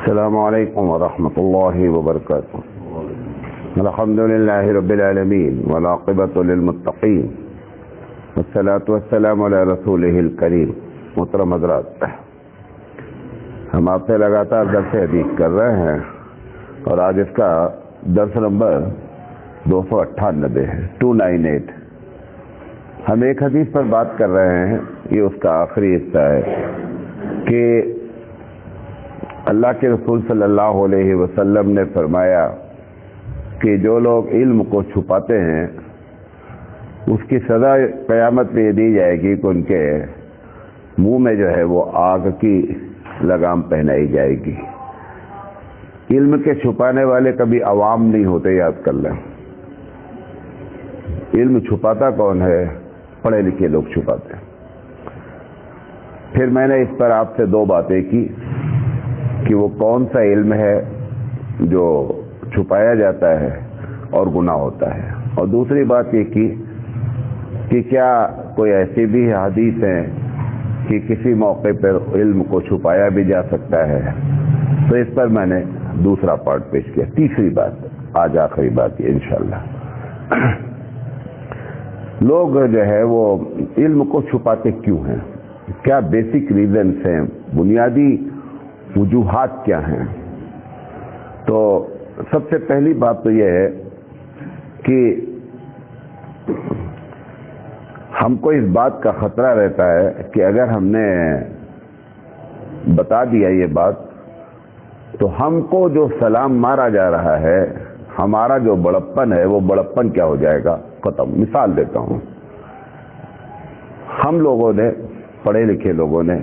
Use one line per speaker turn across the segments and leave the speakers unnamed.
السلام علیکم ورحمۃ اللہ وبرکاتہ۔ الحمد للہ رب العالمین والعاقبۃ للمتقین والصلاۃ والسلام علی رسولہ الکریم۔ محترم حضرات، ہم آپ سے لگاتار درس حدیث کر رہے ہیں اور آج اس کا درس نمبر 298 ہے، 298۔ ہم ایک حدیث پر بات کر رہے ہیں، یہ اس کا آخری حصہ ہے کہ اللہ کے رسول صلی اللہ علیہ وسلم نے فرمایا کہ جو لوگ علم کو چھپاتے ہیں اس کی سزا قیامت میں یہ دی جائے گی کہ ان کے منہ میں جو ہے وہ آگ کی لگام پہنائی جائے گی۔ علم کے چھپانے والے کبھی عوام نہیں ہوتے، یاد کر لیں۔ علم چھپاتا کون ہے؟ پڑھے لکھے لوگ چھپاتے ہیں۔ پھر میں نے اس پر آپ سے دو باتیں کی کہ وہ کون سا علم ہے جو چھپایا جاتا ہے اور گناہ ہوتا ہے، اور دوسری بات یہ کی کہ کیا کوئی ایسی بھی حدیث ہیں کہ کسی موقع پر علم کو چھپایا بھی جا سکتا ہے۔ تو اس پر میں نے دوسرا پارٹ پیش کیا۔ تیسری بات، آج آخری بات یہ انشاءاللہ، لوگ جو ہے وہ علم کو چھپاتے کیوں ہیں؟ کیا بیسک ریزنز ہیں، بنیادی وجوہات کیا ہیں؟ تو سب سے پہلی بات تو یہ ہے کہ ہم کو اس بات کا خطرہ رہتا ہے کہ اگر ہم نے بتا دیا یہ بات تو ہم کو جو سلام مارا جا رہا ہے، ہمارا جو بڑپن ہے وہ بڑپن کیا ہو جائے گا؟ ختم۔ مثال دیتا ہوں، ہم لوگوں نے، پڑھے لکھے لوگوں نے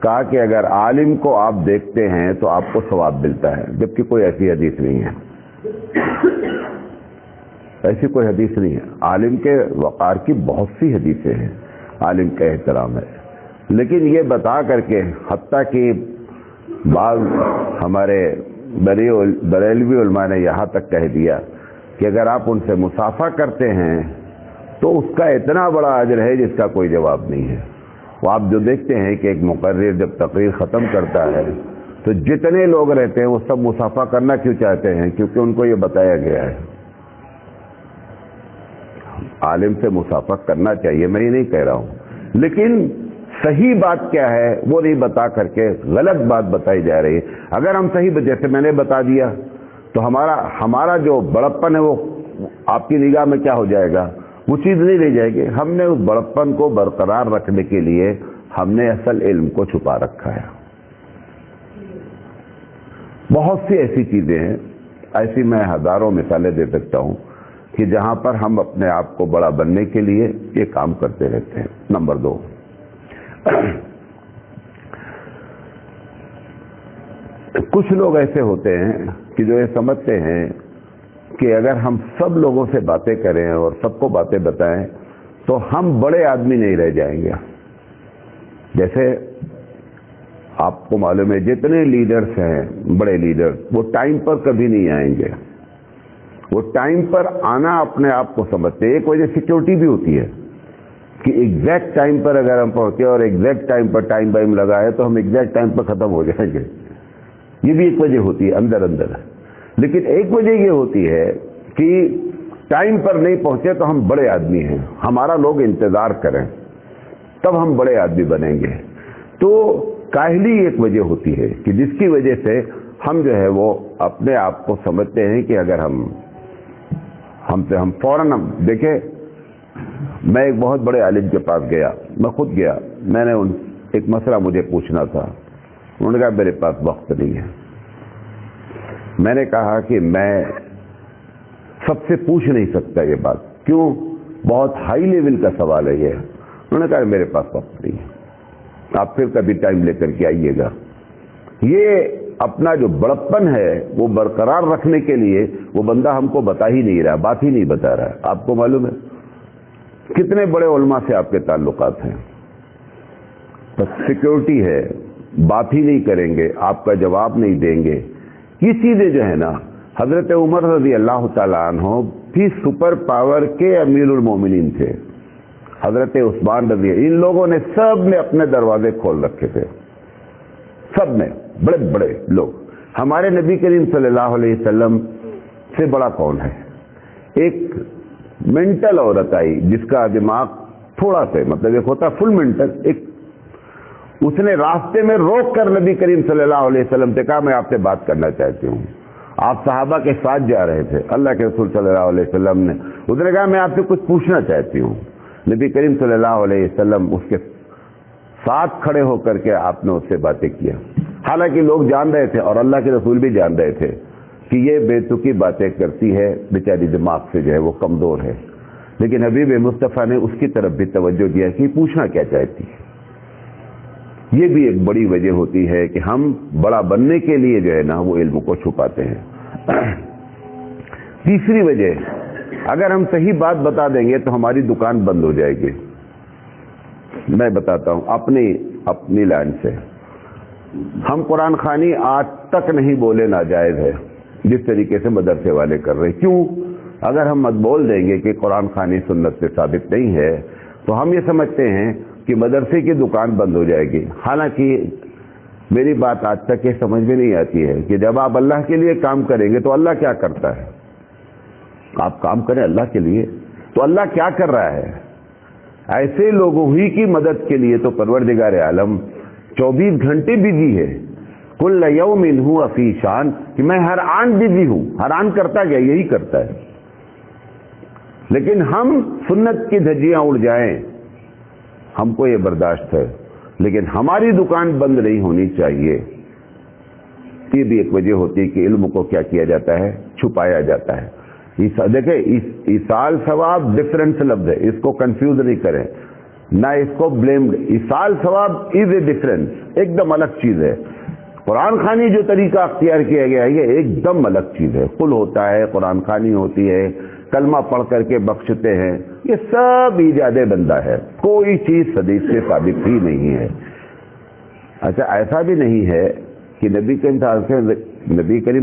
کہا کہ اگر عالم کو آپ دیکھتے ہیں تو آپ کو ثواب ملتا ہے، جبکہ کوئی ایسی حدیث نہیں ہے، ایسی کوئی حدیث نہیں ہے۔ عالم کے وقار کی بہت سی حدیثیں ہیں، عالم کا احترام ہے، لیکن یہ بتا کر کے حتیٰ کہ بعض ہمارے بریلوی علماء نے یہاں تک کہہ دیا کہ اگر آپ ان سے مصافحہ کرتے ہیں تو اس کا اتنا بڑا اجر ہے جس کا کوئی جواب نہیں ہے۔ وہ آپ جو دیکھتے ہیں کہ ایک مقرر جب تقریر ختم کرتا ہے تو جتنے لوگ رہتے ہیں وہ سب مصافحہ کرنا کیوں چاہتے ہیں؟ کیونکہ ان کو یہ بتایا گیا ہے۔ عالم سے مصافحہ کرنا چاہیے، میں یہ نہیں کہہ رہا ہوں، لیکن صحیح بات کیا ہے وہ نہیں بتا کر کے غلط بات بتائی جا رہی ہے۔ اگر ہم صحیح، جیسے میں نے بتا دیا تو ہمارا جو بڑپن ہے وہ آپ کی نگاہ میں کیا ہو جائے گا؟ وہ چیز نہیں رہ جائے گی۔ ہم نے اس بڑپن کو برقرار رکھنے کے لیے ہم نے اصل علم کو چھپا رکھا ہے۔ بہت سی ایسی چیزیں ہیں، ایسی میں ہزاروں مثالیں دے سکتا ہوں کہ جہاں پر ہم اپنے آپ کو بڑا بننے کے لیے یہ کام کرتے رہتے ہیں۔ نمبر 2، کچھ لوگ ایسے ہوتے ہیں کہ جو یہ سمجھتے ہیں کہ اگر ہم سب لوگوں سے باتیں کریں اور سب کو باتیں بتائیں تو ہم بڑے آدمی نہیں رہ جائیں گے۔ جیسے آپ کو معلوم ہے جتنے لیڈرز ہیں، بڑے لیڈرز، وہ ٹائم پر کبھی نہیں آئیں گے۔ وہ ٹائم پر آنا اپنے آپ کو سمجھتے ہیں۔ ایک وجہ سیکیورٹی بھی ہوتی ہے کہ ایگزیکٹ ٹائم پر اگر ہم پہنچے اور ایگزیکٹ ٹائم پر ٹائم بائم لگائے تو ہم ایگزیکٹ ٹائم پر ختم ہو جائیں گے۔ یہ بھی ایک وجہ ہوتی ہے اندر۔ لیکن ایک وجہ یہ ہوتی ہے کہ ٹائم پر نہیں پہنچے تو ہم بڑے آدمی ہیں، ہمارا لوگ انتظار کریں تب ہم بڑے آدمی بنیں گے۔ تو کاہلی ایک وجہ ہوتی ہے کہ جس کی وجہ سے ہم جو ہے وہ اپنے آپ کو سمجھتے ہیں کہ اگر ہم فوراً دیکھیں، میں ایک بہت بڑے عالم کے پاس گیا، میں خود گیا، میں نے ایک مسئلہ مجھے پوچھنا تھا، انہوں نے کہا میرے پاس وقت نہیں ہے۔ میں نے کہا کہ میں سب سے پوچھ نہیں سکتا یہ بات، کیوں؟ بہت ہائی لیول کا سوال ہے یہ۔ انہوں نے کہا میرے پاس وقت نہیں ہے، آپ پھر کبھی ٹائم لے کر کے آئیے گا۔ یہ اپنا جو بڑپن ہے وہ برقرار رکھنے کے لیے وہ بندہ ہم کو بتا ہی نہیں رہا، بات ہی نہیں بتا رہا۔ آپ کو معلوم ہے کتنے بڑے علماء سے آپ کے تعلقات ہیں، بس سیکیورٹی ہے، بات ہی نہیں کریں گے، آپ کا جواب نہیں دیں گے۔ یہ چیزیں جو ہے نا، حضرت عمر رضی اللہ تعالیٰ عنہ بھی سپر پاور کے امیر المومنین تھے، حضرت عثمان رضی، ان لوگوں نے سب نے اپنے دروازے کھول رکھے تھے، سب نے، بڑے بڑے لوگ، ہمارے نبی کریم صلی اللہ علیہ وسلم سے بڑا کون ہے؟ ایک مینٹل عورت آئی جس کا دماغ تھوڑا سا مطلب ایک ہوتا فل مینٹل، اس نے راستے میں روک کر نبی کریم صلی اللہ علیہ وسلم سے کہا میں آپ سے بات کرنا چاہتی ہوں. آپ صحابہ کے ساتھ جا رہے تھے، اللہ کے رسول صلی اللہ علیہ وسلم نے اس نے کہا میں آپ سے کچھ پوچھنا چاہتی ہوں. نبی کریم صلی اللہ علیہ وسلم اس کے ساتھ کھڑے ہو کر کے آپ نے اس سے باتیں کیا. حالانکہ لوگ جان رہے تھے اور اللہ کے رسول بھی جان رہے تھے کہ یہ بے تکی باتیں کرتی ہے، بیچاری دماغ سے جو ہے وہ کمزور ہے، لیکن حبیب مصطفیٰ نے اس کی طرف بھی توجہ دیا کہ پوچھنا کیا چاہتی ہے. یہ بھی ایک بڑی وجہ ہوتی ہے کہ ہم بڑا بننے کے لیے جو ہے نا وہ علم کو چھپاتے ہیں. تیسری وجہ، اگر ہم صحیح بات بتا دیں گے تو ہماری دکان بند ہو جائے گی. میں بتاتا ہوں اپنی لائن سے. ہم قرآن خوانی آج تک نہیں بولے ناجائز ہے جس طریقے سے مدرسے والے کر رہے. کیوں؟ اگر ہم بول دیں گے کہ قرآن خوانی سنت سے ثابت نہیں ہے تو ہم یہ سمجھتے ہیں کہ مدرسے کی دکان بند ہو جائے گی. حالانکہ میری بات آج تک یہ سمجھ میں نہیں آتی ہے کہ جب آپ اللہ کے لیے کام کریں گے تو اللہ کیا کرتا ہے. آپ کام کریں اللہ کے لیے تو اللہ کیا کر رہا ہے. ایسے لوگوں ہی کی مدد کے لیے تو پروردگار عالم 24 گھنٹے بزی ہے. کل یوم ہوا فی شان، کہ میں ہر آن بزی ہوں. ہر آن کرتا کیا؟ یہی کرتا ہے. لیکن ہم سنت کی دھجیاں اڑ جائیں، ہم کو یہ برداشت ہے، لیکن ہماری دکان بند نہیں ہونی چاہیے. یہ بھی ایک وجہ ہوتی ہے کہ علم کو کیا کیا جاتا ہے؟ چھپایا جاتا ہے. دیکھیں ایصال ثواب ڈفرنس لفظ ہے، اس کو کنفیوز نہیں کریں، نہ اس کو بلیم. ایصال ثواب از اے ڈفرنس، ایک دم الگ چیز ہے. قرآن خوانی جو طریقہ اختیار کیا گیا ہے یہ ایک دم الگ چیز ہے. قل ہوتا ہے، قرآن خوانی ہوتی ہے، کلمہ پڑھ کر کے بخشتے ہیں، یہ سب ایجاد بندہ ہے. کوئی چیز حدیث سے ثابت ہی نہیں ہے. اچھا ایسا بھی نہیں ہے کہ نبی کریم صلی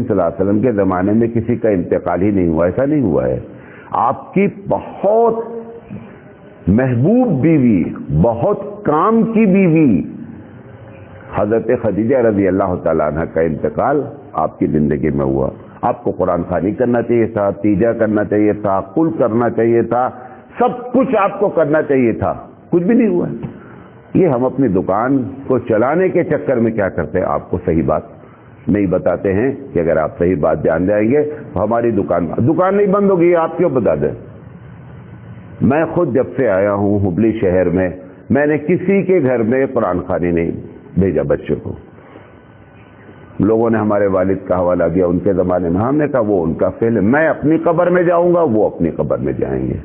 اللہ علیہ وسلم کے زمانے میں کسی کا انتقال ہی نہیں ہوا. ایسا نہیں ہوا ہے. آپ کی بہت محبوب بیوی، بہت کام کی بیوی حضرت خدیجہ رضی اللہ تعالیٰ عنہ کا انتقال آپ کی زندگی میں ہوا. آپ کو قرآن خوانی کرنا چاہیے تھا، تیجا کرنا چاہیے تھا، قل کرنا چاہیے تھا، سب کچھ آپ کو کرنا چاہیے تھا، کچھ بھی نہیں ہوا. یہ ہم اپنی دکان کو چلانے کے چکر میں کیا کرتے ہیں؟ آپ کو صحیح بات نہیں بتاتے ہیں کہ اگر آپ صحیح بات جان جائیں گے تو ہماری دکان نہیں بند ہوگی. آپ کیوں بتا دیں؟ میں خود جب سے آیا ہوں ہبلی شہر میں نے کسی کے گھر میں قرآن خوانی نہیں بھیجا بچوں کو. لوگوں نے ہمارے والد کا حوالہ دیا ان کے زمانے میں، ہم نے کہا وہ ان کا فعل ہے. میں اپنی قبر میں جاؤں گا، وہ اپنی قبر میں جائیں گے.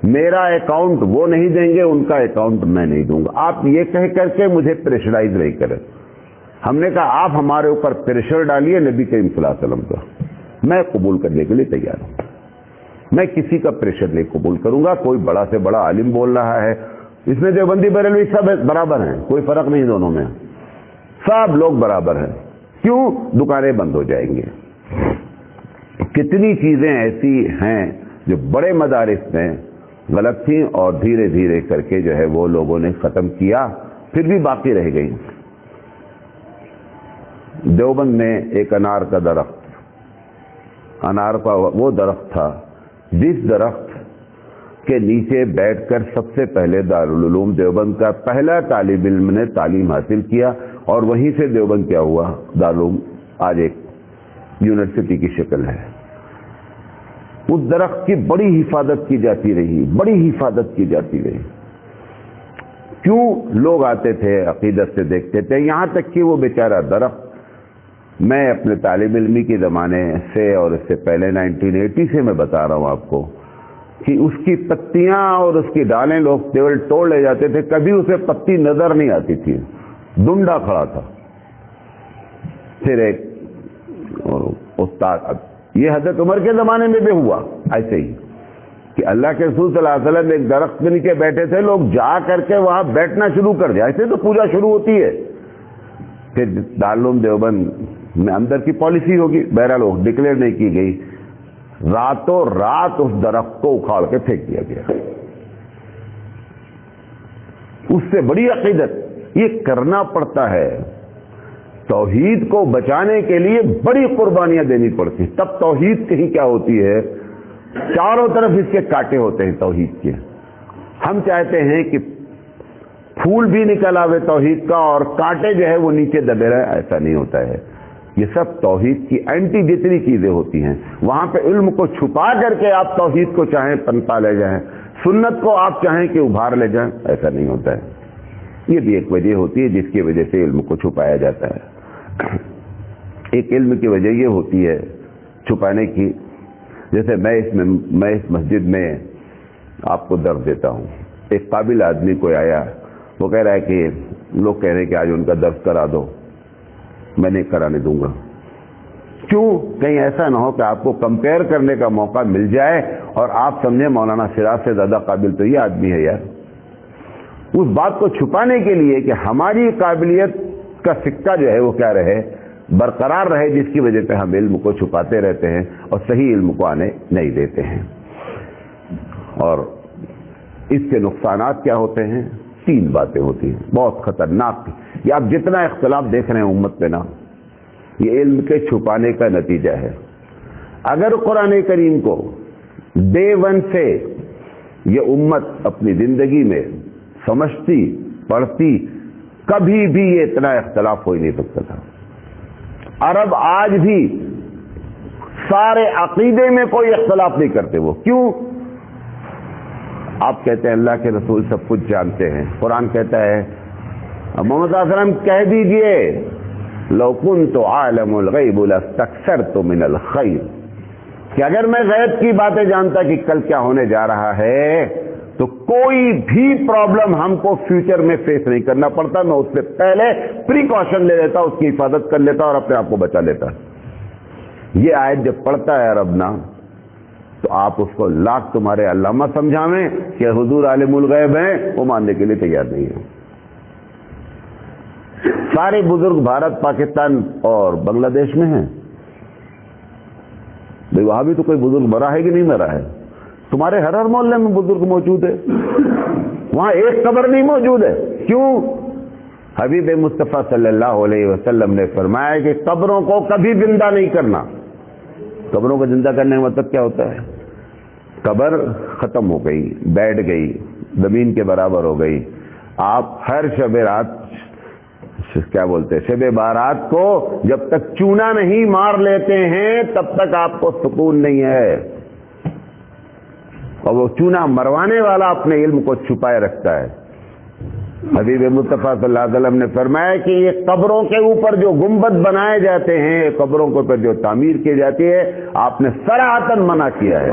میرا اکاؤنٹ وہ نہیں دیں گے، ان کا اکاؤنٹ میں نہیں دوں گا. آپ یہ کہہ کر کے مجھے پریشرائز نہیں کریں. ہم نے کہا آپ ہمارے اوپر پریشر ڈالیے نبی کریم صلی اللہ علیہ وسلم کا، میں قبول کرنے کے لیے تیار ہوں. میں کسی کا پریشر نہیں قبول کروں گا. کوئی بڑا سے بڑا عالم بول رہا ہے، اس میں دیوبندی بریلوی سب برابر ہیں، کوئی فرق نہیں دونوں میں، سب لوگ برابر ہیں. کیوں؟ دکانیں بند ہو جائیں گے. کتنی چیزیں ایسی ہیں جو بڑے مدارس میں غلط تھیں اور دھیرے دھیرے کر کے جو ہے وہ لوگوں نے ختم کیا، پھر بھی باقی رہ گئی. دیوبند میں ایک انار کا درخت، انار کا وہ درخت تھا جس درخت کے نیچے بیٹھ کر سب سے پہلے دارالعلوم دیوبند کا پہلا طالب علم نے تعلیم حاصل کیا، اور وہیں سے دیوبند کیا ہوا؟ دارالعلوم آج ایک یونیورسٹی کی شکل ہے. اس درخت کی بڑی حفاظت کی جاتی رہی، بڑی حفاظت کی جاتی رہی. کیوں؟ لوگ آتے تھے، عقیدت سے دیکھتے تھے. یہاں تک کہ وہ بیچارہ درخت، میں اپنے طالب علمی کے زمانے سے اور اس سے پہلے 1980 سے میں بتا رہا ہوں آپ کو کہ اس کی پتیاں اور اس کی ڈالیں لوگ توڑ لے جاتے تھے، کبھی اسے پتی نظر نہیں آتی تھی، ڈنڈا کھڑا تھا. پھر ایک استاد، یہ حضرت عمر کے زمانے میں بھی ہوا ایسے ہی کہ اللہ کے رسول صلی اللہ علیہ وسلم ایک درخت کے نیچے بیٹھے تھے، لوگ جا کر کے وہاں بیٹھنا شروع کر دیا. ایسے تو پوجا شروع ہوتی ہے. پھر دارالعلوم دیوبند میں اندر کی پالیسی ہوگی، بہرحال وہ ڈکلیئر نہیں کی گئی. راتوں رات اس درخت کو اکھاڑ کے پھینک دیا گیا. اس سے بڑی عقیدت یہ کرنا پڑتا ہے. توحید کو بچانے کے لیے بڑی قربانیاں دینی پڑتی ہیں. تب توحید کہیں کیا ہوتی ہے، چاروں طرف اس کے کانٹے ہوتے ہیں توحید کے. ہم چاہتے ہیں کہ پھول بھی نکل آوے توحید کا اور کانٹے جو ہے وہ نیچے دبے رہے. ایسا نہیں ہوتا ہے. یہ سب توحید کی اینٹی جتنی چیزیں ہوتی ہیں. وہاں پہ علم کو چھپا کر کے آپ توحید کو چاہیں پنپا لے جائیں، سنت کو آپ چاہیں کہ ابھار لے جائیں، ایسا نہیں ہوتا ہے. یہ بھی ایک وجہ ہوتی ہے جس کی وجہ سے علم کو چھپایا جاتا ہے. ایک علم کی وجہ یہ ہوتی ہے چھپانے کی، جیسے میں اس مسجد میں آپ کو درس دیتا ہوں. ایک قابل آدمی کوئی آیا، وہ کہہ رہا ہے کہ لوگ کہہ رہے ہیں کہ آج ان کا درس کرا دو. میں نہیں کرانے دوں گا. کیوں؟ کہیں ایسا نہ ہو کہ آپ کو کمپیئر کرنے کا موقع مل جائے اور آپ سمجھیں مولانا سراج سے زیادہ قابل تو یہ آدمی ہے یار. اس بات کو چھپانے کے لیے کہ ہماری قابلیت کا سکہ جو ہے وہ کیا رہے، برقرار رہے، جس کی وجہ سے ہم علم کو چھپاتے رہتے ہیں اور صحیح علم کو آنے نہیں دیتے ہیں. اور اس کے نقصانات کیا ہوتے ہیں؟ 3 باتیں ہوتی ہیں بہت خطرناک. یہ آپ جتنا اختلاف دیکھ رہے ہیں امت پہ نا، یہ علم کے چھپانے کا نتیجہ ہے. اگر قرآن کریم کو ڈے 1 سے یہ امت اپنی زندگی میں سمجھتی پڑھتی، کبھی بھی یہ اتنا اختلاف ہو ہی نہیں سکتا تھا. عرب آج بھی سارے عقیدے میں کوئی اختلاف نہیں کرتے. وہ کیوں؟ آپ کہتے ہیں اللہ کے رسول سب کچھ جانتے ہیں. قرآن کہتا ہے محمد صلی اللہ علیہ وسلم کہہ دیجئے لو کنت عالم الغیب لاستکثرت من الخیر، کہ اگر میں غیب کی باتیں جانتا کہ کل کیا ہونے جا رہا ہے تو کوئی بھی پرابلم ہم کو فیوچر میں فیس نہیں کرنا پڑتا. میں اس سے پہلے پریکاشن لے لیتا، اس کی حفاظت کر لیتا اور اپنے آپ کو بچا لیتا. یہ آیت جب پڑھتا ہے عرب نا، تو آپ اس کو لاکھ تمہارے علامہ سمجھاویں کہ حضور عالم الغیب ہیں، وہ ماننے کے لیے تیار نہیں ہے. سارے بزرگ بھارت، پاکستان اور بنگلہ دیش میں ہیں. بھئی وہاں بھی تو کوئی بزرگ مرا ہے کہ نہیں مرا ہے؟ تمہارے ہر محلے میں بزرگ موجود ہے، وہاں ایک قبر نہیں موجود ہے. کیوں؟ حبیب مصطفیٰ صلی اللہ علیہ وسلم نے فرمایا کہ قبروں کو کبھی زندہ نہیں کرنا. قبروں کو زندہ کرنے کا مطلب کیا ہوتا ہے؟ قبر ختم ہو گئی، بیٹھ گئی، زمین کے برابر ہو گئی. آپ ہر شب رات کیا بولتے ہیں، شب بارات کو جب تک چونا نہیں مار لیتے ہیں تب تک آپ کو سکون نہیں ہے. اور وہ چونا مروانے والا اپنے علم کو چھپائے رکھتا ہے. حبیب مصطفیٰ صلی اللہ علیہ وسلم نے فرمایا کہ یہ قبروں کے اوپر جو گنبد بنائے جاتے ہیں، قبروں کے اوپر جو تعمیر کی جاتی ہے، آپ نے صراحتاً منع کیا ہے.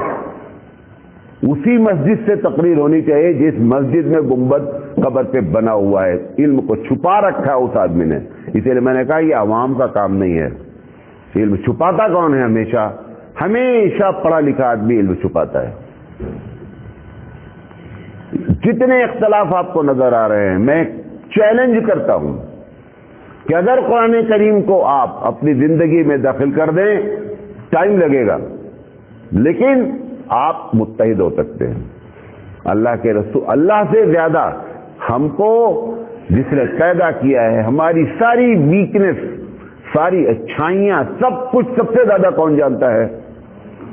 اسی مسجد سے تقریر ہونی چاہیے جس مسجد میں گنبد قبر پہ بنا ہوا ہے. علم کو چھپا رکھا ہے اس آدمی نے. اسی لیے میں نے کہا یہ عوام کا کام نہیں ہے. علم چھپاتا کون ہے؟ ہمیشہ پڑھا لکھا آدمی علم چھپاتا ہے. جتنے اختلاف آپ کو نظر آ رہے ہیں، میں چیلنج کرتا ہوں کہ اگر قرآن کریم کو آپ اپنی زندگی میں داخل کر دیں، ٹائم لگے گا لیکن آپ متحد ہو سکتے ہیں. اللہ کے رسول، اللہ سے زیادہ ہم کو جس نے پیدا کیا ہے، ہماری ساری ویکنس، ساری اچھائیاں، سب کچھ سب سے زیادہ کون جانتا ہے؟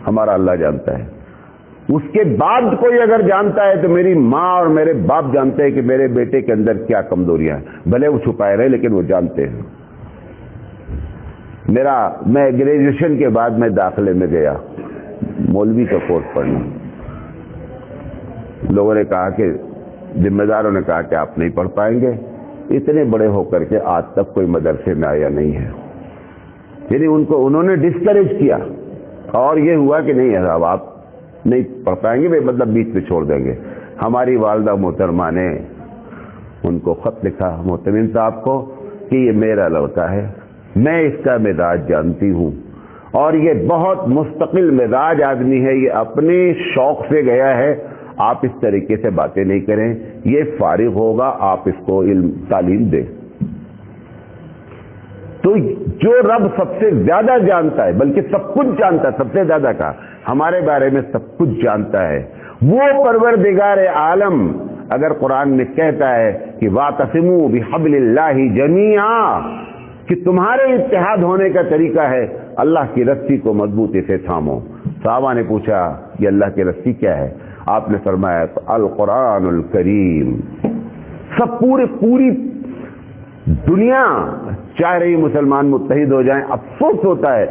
ہمارا اللہ جانتا ہے. اس کے بعد کوئی اگر جانتا ہے تو میری ماں اور میرے باپ جانتے ہیں کہ میرے بیٹے کے اندر کیا کمزوریاں ہیں، بھلے وہ چھپائے رہے لیکن وہ جانتے ہیں. میں گریجویشن کے بعد میں داخلے میں گیا مولوی کا کورس پڑھنا. لوگوں نے کہا کہ ذمہ داروں نے کہا کہ آپ نہیں پڑھ پائیں گے. اتنے بڑے ہو کر کے آج تک کوئی مدرسے میں آیا نہیں ہے. یعنی انہوں نے ڈسکریج کیا اور یہ ہوا کہ نہیں صاحب آپ نہیں پڑھ پائیں گے، مطلب بیچ میں چھوڑ دیں گے. ہماری والدہ محترمہ نے ان کو خط لکھا محتمم صاحب کو کہ یہ میرا لڑکا ہے، میں اس کا مزاج جانتی ہوں اور یہ بہت مستقل مزاج آدمی ہے، یہ اپنے شوق سے گیا ہے، آپ اس طریقے سے باتیں نہیں کریں، یہ فارغ ہوگا، آپ اس کو علم تعلیم دیں. تو جو رب سب سے زیادہ جانتا ہے، بلکہ سب کچھ جانتا ہے، سب سے زیادہ کا ہمارے بارے میں سب کچھ جانتا ہے، وہ پروردگار عالم اگر قرآن میں کہتا ہے کہ وَاعْتَصِمُوا بِحَبْلِ اللَّهِ جَمِيعًا، کہ تمہارے اتحاد ہونے کا طریقہ ہے اللہ کی رسی کو مضبوطی سے تھامو۔ صحابہ نے پوچھا یہ اللہ کی رسی کیا ہے؟ آپ نے فرمایا القرآن الکریم۔ سب پوری دنیا چاہ رہی مسلمان متحد ہو جائیں، افسوس ہوتا ہے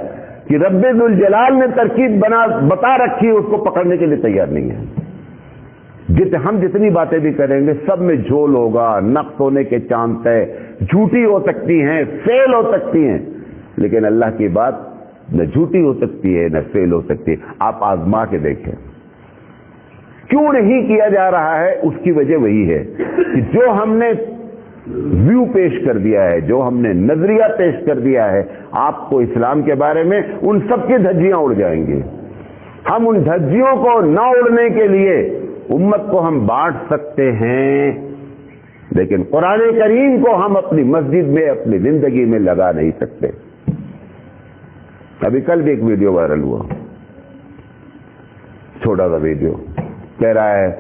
کہ رب ذوالجلال نے ترکیب بتا رکھی ہے، اس کو پکڑنے کے لیے تیار نہیں ہے۔ ہم جتنی باتیں بھی کریں گے سب میں جھول ہوگا، نقص ہونے کے چانس ہے، جھوٹی ہو سکتی ہیں، فیل ہو سکتی ہیں، لیکن اللہ کی بات نہ جھوٹی ہو سکتی ہے نہ فیل ہو سکتی ہے۔ آپ آزما کے دیکھیں کیوں نہیں کیا جا رہا ہے، اس کی وجہ وہی ہے کہ جو ہم نے ویو پیش کر دیا ہے، جو ہم نے نظریہ پیش کر دیا ہے آپ کو اسلام کے بارے میں، ان سب کی دھجیاں اڑ جائیں گی۔ ہم ان دھجیوں کو نہ اڑنے کے لیے امت کو ہم بانٹ سکتے ہیں، لیکن قرآن کریم کو ہم اپنی مسجد میں اپنی زندگی میں لگا نہیں سکتے۔ ابھی کل بھی ایک ویڈیو وائرل ہوا، چھوٹا سا ویڈیو، کہہ رہا ہے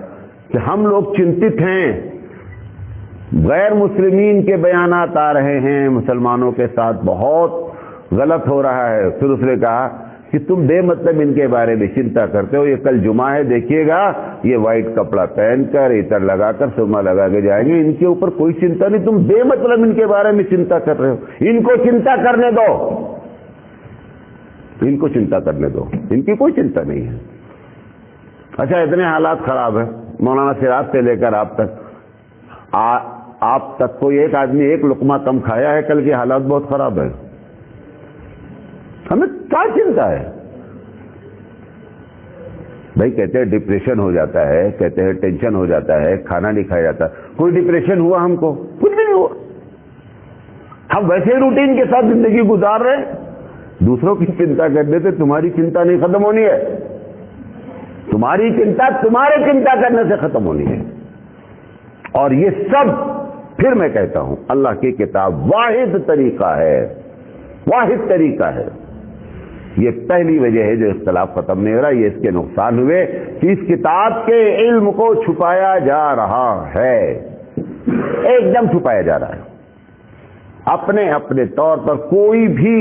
کہ ہم لوگ چنتت ہیں، غیر مسلمین کے بیانات آ رہے ہیں، مسلمانوں کے ساتھ بہت غلط ہو رہا ہے۔ پھر اس نے کہا کہ تم بے مطلب ان کے بارے میں چنتا کرتے ہو، یہ کل جمعہ ہے، دیکھیے گا یہ وائٹ کپڑا پہن کر عطر لگا کر سرما لگا کے جائیں گے، ان کے اوپر کوئی چنتا نہیں، تم بے مطلب ان کے بارے میں چنتا کر رہے ہو، ان کو چنتا کرنے دو، ان کو چنتا کرنے دو، ان کی کوئی چنتا نہیں ہے۔ اچھا اتنے حالات خراب ہیں، مولانا سراج سے لے کر آپ تک کوئی ایک آدمی ایک لقمہ کم کھایا ہے، کل کے حالات بہت خراب ہے، ہمیں کیا چنتا ہے؟ بھائی کہتے ہیں ڈپریشن ہو جاتا ہے، کہتے ہیں ٹینشن ہو جاتا ہے، کھانا نہیں کھایا جاتا، کوئی ڈپریشن ہوا ہم کو؟ کچھ بھی نہیں ہوا، ہم ویسے ہی روٹین کے ساتھ زندگی گزار رہے ہیں۔ دوسروں کی چنتا کرنے سے تمہاری چنتا نہیں ختم ہونی ہے، تمہاری چنتا تمہارے چنتا کرنے سے ختم ہونی ہے۔ اور یہ سب پھر میں کہتا ہوں اللہ کی کتاب واحد طریقہ ہے، واحد طریقہ ہے۔ یہ پہلی وجہ ہے جو اختلاف ختم نہیں ہو رہا، یہ اس کے نقصان ہوئے کہ اس کتاب کے علم کو چھپایا جا رہا ہے، ایک دم چھپایا جا رہا ہے۔ اپنے اپنے طور پر کوئی بھی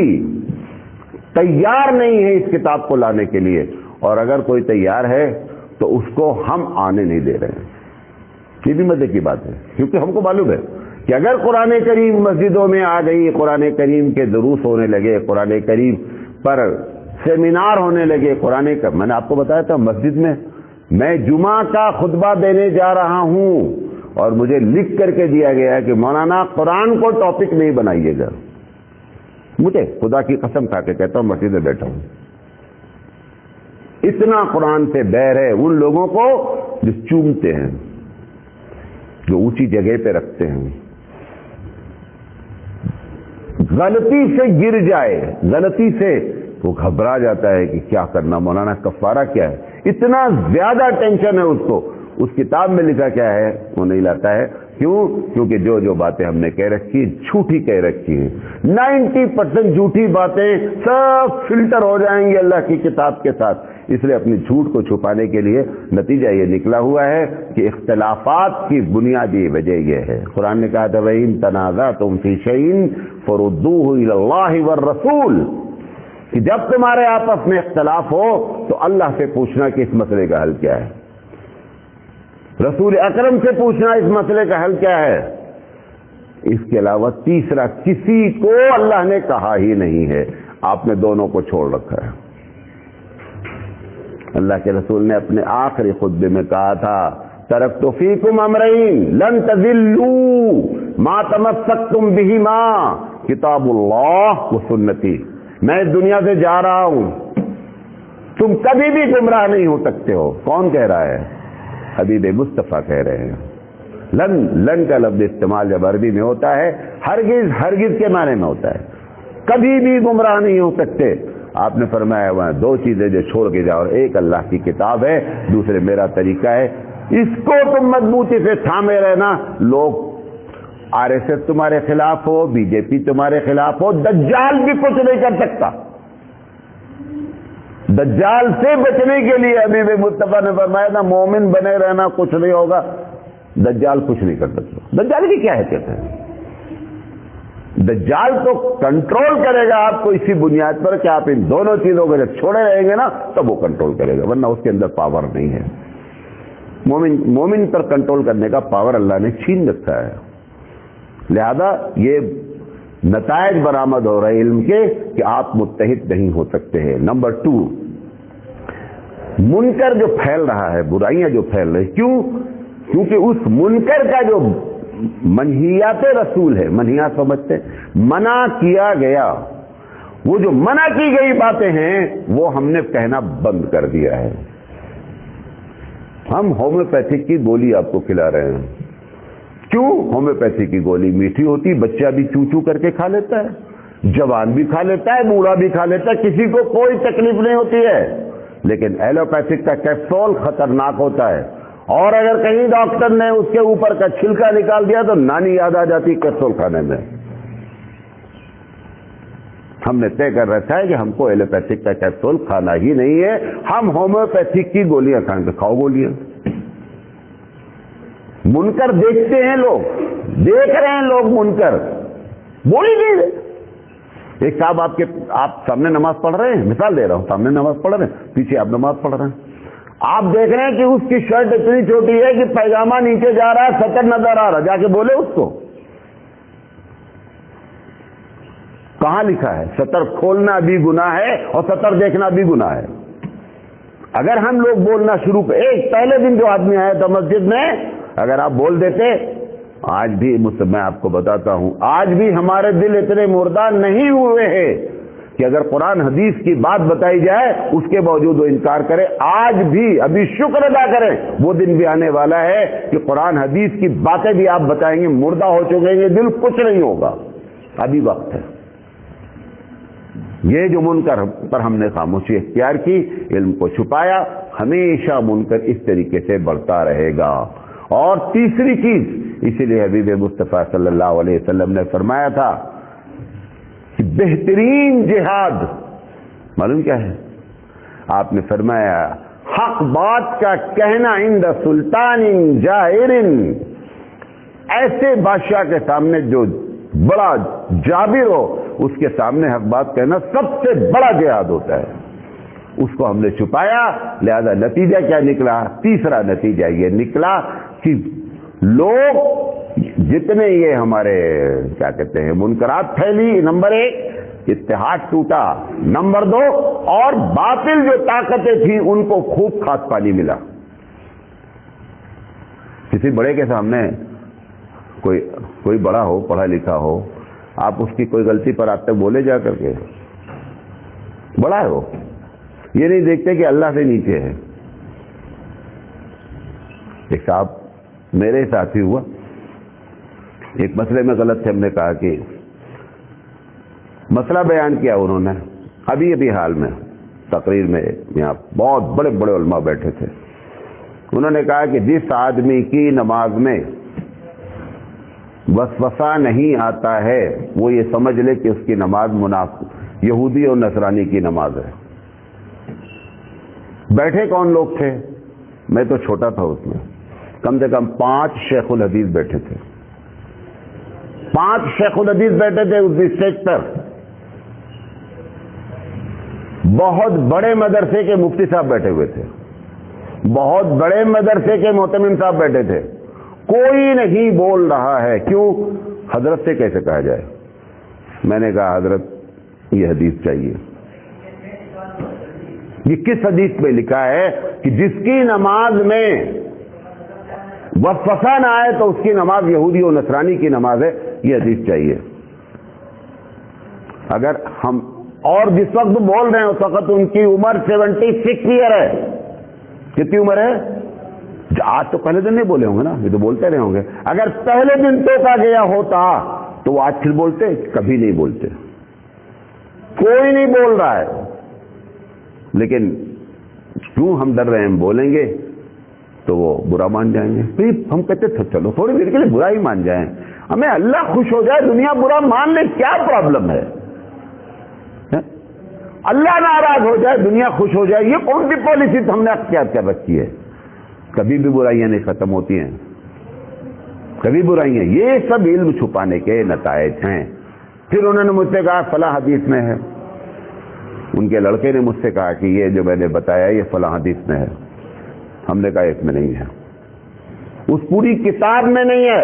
تیار نہیں ہے اس کتاب کو لانے کے لیے، اور اگر کوئی تیار ہے تو اس کو ہم آنے نہیں دے رہے ہیں۔ یہ بھی مزے کی بات ہے، کیونکہ ہم کو معلوم ہے کہ اگر قرآن کریم مسجدوں میں آ گئی، قرآن کریم کے دروس ہونے لگے، قرآن کریم پر سیمینار ہونے لگے، کا میں نے آپ کو بتایا تھا مسجد میں جمعہ کا خطبہ دینے جا رہا ہوں اور مجھے لکھ کر کے دیا گیا ہے کہ مولانا قرآن کو ٹاپک نہیں بنائیے گا۔ مجھے خدا کی قسم کھا کے کہتا ہوں مسجد میں بیٹھا ہوں، اتنا قرآن سے بیر ہے ان لوگوں کو جو چومتے ہیں، جو اونچی جگہ پہ رکھتے ہیں، غلطی سے گر جائے، غلطی سے وہ گھبرا جاتا ہے کہ کیا کرنا، مولانا کفارہ کیا ہے، اتنا زیادہ ٹینشن ہے اس کو۔ اس کتاب میں لکھا کیا ہے وہ نہیں لاتا ہے، کیونکہ جو باتیں ہم نے کہہ رکھی جھوٹی کہہ رکھی ہیں، 90% جھوٹی باتیں سب فلٹر ہو جائیں گی اللہ کی کتاب کے ساتھ۔ اس لیے اپنی جھوٹ کو چھپانے کے لیے نتیجہ یہ نکلا ہوا ہے کہ اختلافات کی بنیادی وجہ یہ ہے۔ قرآن نے کہا تھا وَإِن تَنَازَعْتُمْ فِي شَيْءٍ فَرُدُّوهُ إِلَى اللَّهِ وَالرَّسُولِ، کہ جب تمہارے آپس میں اختلاف ہو تو اللہ سے پوچھنا کہ اس مسئلے کا حل کیا ہے، رسول اکرم سے پوچھنا اس مسئلے کا حل کیا ہے۔ اس کے علاوہ تیسرا کسی کو اللہ نے کہا ہی نہیں ہے، آپ نے دونوں کو چھوڑ رکھا ہے۔ اللہ کے رسول نے اپنے آخری خطبے میں کہا تھا ترکت فیکم امرین لن تضلوا ما تمسکتم بہما کتاب اللہ و سنتی، میں اس دنیا سے جا رہا ہوں، تم کبھی بھی گمراہ نہیں ہو سکتے ہو۔ کون کہہ رہا ہے؟ حبیب مصطفیٰ کہہ رہے ہیں۔ لن کا لفظ استعمال جب عربی میں ہوتا ہے ہرگز کے معنی میں ہوتا ہے، کبھی بھی گمراہ نہیں ہو سکتے۔ آپ نے فرمایا وہاں دو چیزیں جو چھوڑ کے جاؤ، ایک اللہ کی کتاب ہے، دوسرے میرا طریقہ ہے، اس کو تم مضبوطی سے تھامے رہنا۔ لوگ RSS تمہارے خلاف ہو، BJP تمہارے خلاف ہو، دجال بھی کچھ نہیں کر سکتا۔ دجال سے بچنے کے لیے حبیب مصطفیٰ نے فرمایا تھا مومن بنے رہنا، کچھ نہیں ہوگا، دجال کچھ نہیں کر سکتا۔ دجال کی کیا حیثیت ہے؟ دجال تو کنٹرول کرے گا آپ کو اسی بنیاد پر کہ آپ ان دونوں چیزوں کو جب چھوڑے رہیں گے نا تب وہ کنٹرول کرے گا، ورنہ اس کے اندر پاور نہیں ہے۔ مومن پر کنٹرول کرنے کا پاور اللہ نے چھین رکھا ہے، لہذا یہ نتائج برآمد ہو رہے علم کے کہ آپ متحد نہیں ہو سکتے ہیں۔ نمبر 2، منکر جو پھیل رہا ہے، برائیاں جو پھیل رہی، کیونکہ اس منکر کا جو منہیات رسول ہے، منہیات سمجھتے ہیں، منع کیا گیا، وہ جو منع کی گئی باتیں ہیں وہ ہم نے کہنا بند کر دیا ہے۔ ہم ہومیوپیتھک کی گولی آپ کو کھلا رہے ہیں۔ کیوں؟ ہومیوپیتھی کی گولی میٹھی ہوتی، بچہ بھی چو چو کر کے کھا لیتا ہے، جوان بھی کھا لیتا ہے، بوڑھا بھی کھا لیتا ہے، کسی کو کوئی تکلیف نہیں ہوتی ہے۔ لیکن ایلوپیتھک کا کیپسول خطرناک ہوتا ہے، اور اگر کہیں ڈاکٹر نے اس کے اوپر کا چھلکا نکال دیا تو نانی یاد آ جاتی کیپسول کھانے میں۔ ہم نے طے کر رکھا ہے کہ ہم کو ایلوپیتھک کا کیپسول کھانا ہی نہیں ہے، ہم ہومیوپیتھک کی گولیاں کھائیں گے۔ کھاؤ گولیاں۔ منکر دیکھتے ہیں لوگ، دیکھ رہے ہیں لوگ منکر، بولی نہیں رہے۔ ایک صاحب آپ سامنے نماز پڑھ رہے ہیں، مثال دے رہا ہوں، سامنے نماز پڑھ رہے ہیں، پیچھے آپ نماز پڑھ رہے ہیں، آپ دیکھ رہے ہیں کہ اس کی شرٹ اتنی چھوٹی ہے کہ پیجامہ نیچے جا رہا ہے، سطر نظر آ رہا، جا کے بولے اس کو۔ کہاں لکھا ہے سطر کھولنا بھی گناہ ہے اور سطر دیکھنا بھی گناہ ہے؟ اگر ہم لوگ بولنا شروع ایک پہلے دن جو آدمی آیا تھا مسجد میں، اگر آپ بول دیتے، آج بھی میں آپ کو بتاتا ہوں، آج بھی ہمارے دل اتنے مردار نہیں ہوئے ہیں کہ اگر قرآن حدیث کی بات بتائی جائے اس کے باوجود وہ انکار کرے۔ آج بھی ابھی شکر ادا کریں، وہ دن بھی آنے والا ہے کہ قرآن حدیث کی باتیں بھی آپ بتائیں گے، مردہ ہو چکے ہیں، دل کچھ نہیں ہوگا، ابھی وقت ہے۔ یہ جو منکر پر ہم نے خاموشی اختیار کی، علم کو چھپایا، ہمیشہ منکر اس طریقے سے بڑھتا رہے گا۔ اور تیسری چیز، اسی لیے حبیب مصطفیٰ صلی اللہ علیہ وسلم نے فرمایا تھا کہ بہترین جہاد معلوم کیا ہے؟ آپ نے فرمایا حق بات کا کہنا عند سلطان جائر، ایسے بادشاہ کے سامنے جو بڑا جابر ہو، اس کے سامنے حق بات کہنا سب سے بڑا جہاد ہوتا ہے۔ اس کو ہم نے چھپایا، لہذا نتیجہ کیا نکلا؟ تیسرا نتیجہ یہ نکلا کہ لوگ جتنے یہ ہمارے کیا کہتے ہیں منکرات پھیلی، نمبر 1 اتحاد ٹوٹا، نمبر 2 اور باطل جو طاقتیں تھیں ان کو خوب کھاد پانی ملا۔ کسی بڑے کے سامنے کوئی بڑا ہو، پڑھا لکھا ہو، آپ اس کی کوئی غلطی پر آپ تک بولے جا کر کے، بڑا ہے وہ، یہ نہیں دیکھتے کہ اللہ سے نیچے ہے۔ ایک صاحب میرے ساتھ ہی ہوا، ایک مسئلے میں غلط تھے، ہم نے کہا کہ مسئلہ بیان کیا انہوں نے ابھی حال میں تقریر میں، یہاں بہت بڑے بڑے علماء بیٹھے تھے، انہوں نے کہا کہ جس آدمی کی نماز میں وسوسہ نہیں آتا ہے وہ یہ سمجھ لے کہ اس کی نماز یہودی اور نصرانی کی نماز ہے۔ بیٹھے کون لوگ تھے؟ میں تو چھوٹا تھا اس میں، کم سے کم 5 شیخ الحدیث بیٹھے تھے، 5 شیخ الحدیث بیٹھے تھے اس اسٹیج پر۔ بہت بڑے مدرسے کے مفتی صاحب بیٹھے ہوئے تھے، بہت بڑے مدرسے کے معتمم صاحب بیٹھے تھے، کوئی نہیں بول رہا ہے۔ کیوں؟ حضرت سے کیسے کہا جائے؟ میں نے کہا حضرت یہ حدیث چاہیے، یہ کس حدیث میں لکھا ہے کہ جس کی نماز میں وسوسہ نہ آئے تو اس کی نماز یہودی و نصرانی کی نماز ہے، یہ حدیث چاہیے۔ اگر ہم اور جس وقت بول رہے ہیں اس وقت ان کی عمر 76 ایئر ہے۔ کتنی عمر ہے؟ آج تو پہلے دن نہیں بولے ہوں گے نا، یہ تو بولتے رہے ہوں گے۔ اگر پہلے دن ٹوکا گیا ہوتا تو وہ آج پھر بولتے؟ کبھی نہیں بولتے، کوئی نہیں بول رہا ہے، لیکن کیوں ہم ڈر رہے ہیں بولیں گے تو وہ برا مان جائیں گے۔ پھر ہم کہتے تھے چلو تھوڑی دیر کے لیے برا ہی مان جائیں، ہمیں اللہ خوش ہو جائے، دنیا برا مان لے، کیا پرابلم ہے؟ اللہ ناراض ہو جائے، دنیا خوش ہو جائے، یہ کون سی پالیسی ہم نے اختیار کر رکھی ہے؟ کبھی بھی برائیاں نہیں ختم ہوتی ہیں، کبھی برائیاں، یہ سب علم چھپانے کے نتائج ہیں۔ پھر انہوں نے مجھ سے کہا فلاں حدیث میں ہے. ان کے لڑکے نے مجھ سے کہا کہ یہ جو میں نے بتایا یہ فلاں حدیث میں ہے. ہم نے کہا اس میں نہیں ہے, اس پوری کتاب میں نہیں ہے,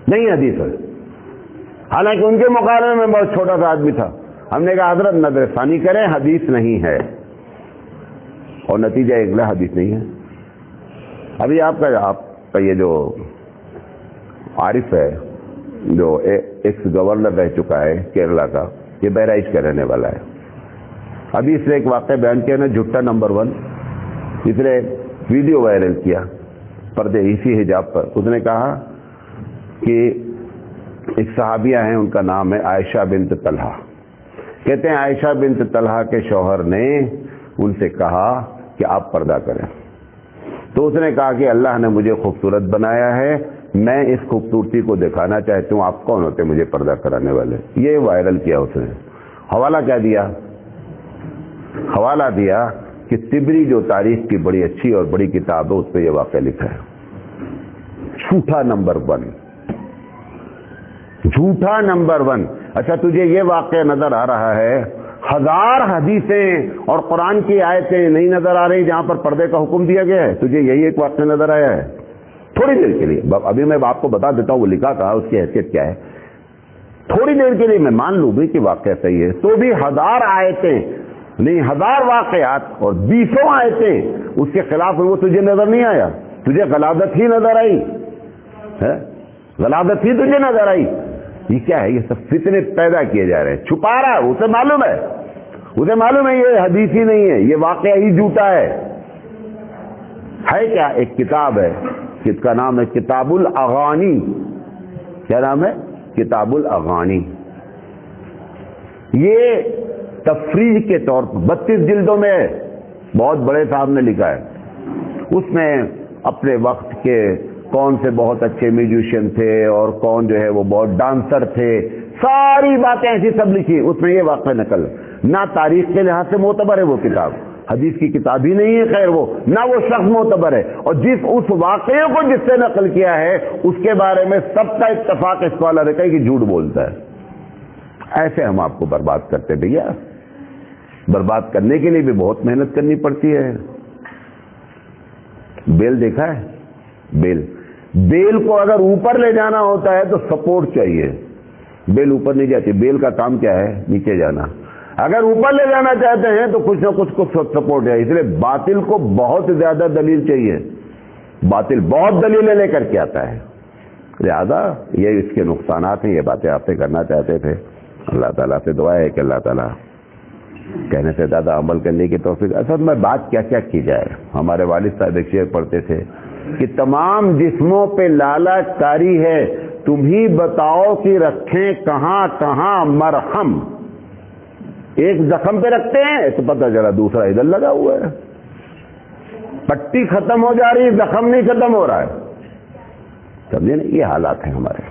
نہیں حدیث ہے. حالانکہ ان کے مقابلے میں بہت چھوٹا سا آدمی تھا. ہم نے کہا حضرت نظر ثانی کریں, حدیث نہیں ہے. اور نتیجہ اگلا حدیث نہیں ہے. ابھی آپ کا یہ جو عارف ہے جو ایکس گورنر رہ چکا ہے کیرلا کا, یہ بہرائچ کا رہنے والا ہے. ابھی اس نے ایک واقعہ بیان کیا نا, جھٹا نمبر 1. اس نے ویڈیو وائرل کیا پردے اسی حجاب پر. اس نے کہا کہ ایک صحابیہ ہیں, ان کا نام ہے عائشہ بنت طلحہ. کہتے ہیں عائشہ بنت طلحہ کے شوہر نے ان سے کہا کہ آپ پردہ کریں. تو اس نے کہا کہ اللہ نے مجھے خوبصورت بنایا ہے, میں اس خوبصورتی کو دکھانا چاہتی ہوں, آپ کون ہوتے مجھے پردہ کرانے والے. یہ وائرل کیا اس نے. حوالہ کیا دیا؟ حوالہ دیا کہ طبری جو تاریخ کی بڑی اچھی اور بڑی کتاب ہے, اس پہ یہ واقعہ لکھا ہے. جھوٹا نمبر 1, جھوٹا نمبر 1. اچھا تجھے یہ واقعہ نظر آ رہا ہے, 1000 حدیثیں اور قرآن کی آیتیں نہیں نظر آ رہی جہاں پر پردے کا حکم دیا گیا ہے؟ تجھے یہی ایک واقعہ نظر آیا ہے؟ تھوڑی دیر کے لیے, ابھی میں آپ کو بتا دیتا ہوں وہ لکھا کہا, اس کی حیثیت کیا ہے. تھوڑی دیر کے لیے میں مان لوں بھی کہ واقعہ صحیح ہے, تو بھی 1000 آیتیں نہیں, 1000 واقعات اور 200 آیتیں اس کے خلاف وہ تجھے نظر نہیں آیا؟ تجھے غلاظت ہی نظر آئی, غلاظت ہی تجھے نظر آئی. یہ کیا ہے؟ یہ سب فتنے پیدا کیے جا رہے ہیں. چھپا رہا ہے, اسے معلوم ہے, اسے معلوم ہے یہ حدیث ہی نہیں ہے, یہ واقعہ ہی جھوٹا ہے. ہے کیا؟ ایک کتاب ہے جس کا نام ہے کتاب الاغانی. کیا نام ہے؟ کتاب الاغانی. یہ تفریح کے طور پر 32 جلدوں میں ہے, بہت بڑے صاحب نے لکھا ہے. اس میں اپنے وقت کے کون سے بہت اچھے میوزیشین تھے اور کون جو ہے وہ بہت ڈانسر تھے, ساری باتیں ایسی سب لکھی. اس میں یہ واقعہ نقل نہ تاریخ کے لحاظ سے معتبر ہے وہ کتاب, حدیث کی کتاب ہی نہیں ہے, خیر وہ نہ وہ شخص معتبر ہے, اور اس واقعے کو جس سے نقل کیا ہے اس کے بارے میں سب کا اتفاق اس والا رہتا ہے کہ جھوٹ بولتا ہے. ایسے ہم آپ کو برباد کرتے بھیا. برباد کرنے کے لیے بھی بہت محنت کرنی پڑتی ہے. بیل دیکھا ہے؟ بیل کو اگر اوپر لے جانا ہوتا ہے تو سپورٹ چاہیے. بیل اوپر نہیں جاتی, بیل کا کام کیا ہے؟ نیچے جانا. اگر اوپر لے جانا چاہتے ہیں تو کچھ نہ کچھ سپورٹ ہے. اس لیے باطل کو بہت زیادہ دلیل چاہیے. باطل بہت دلیلیں لے کر کے آتا ہے. لہذا یہ اس کے نقصانات ہیں, یہ باتیں آپ سے کرنا چاہتے تھے. اللہ تعالیٰ سے دعا ہے کہ اللہ تعالیٰ کہنے سے زیادہ عمل کرنے کی توفیق. اصل میں بات کیا کیا کی جائے. ہمارے والد صاحب ایک شعر پڑھتے تھے کہ تمام جسموں پہ لالا کاری ہے, تم ہی بتاؤ کہ رکھیں کہاں کہاں مرہم. ایک زخم پہ رکھتے ہیں تو پتہ چلا دوسرا ادھر لگا ہوا ہے. پٹی ختم ہو جا رہی, زخم نہیں ختم ہو رہا ہے. سمجھے نا, یہ حالات ہیں ہمارے.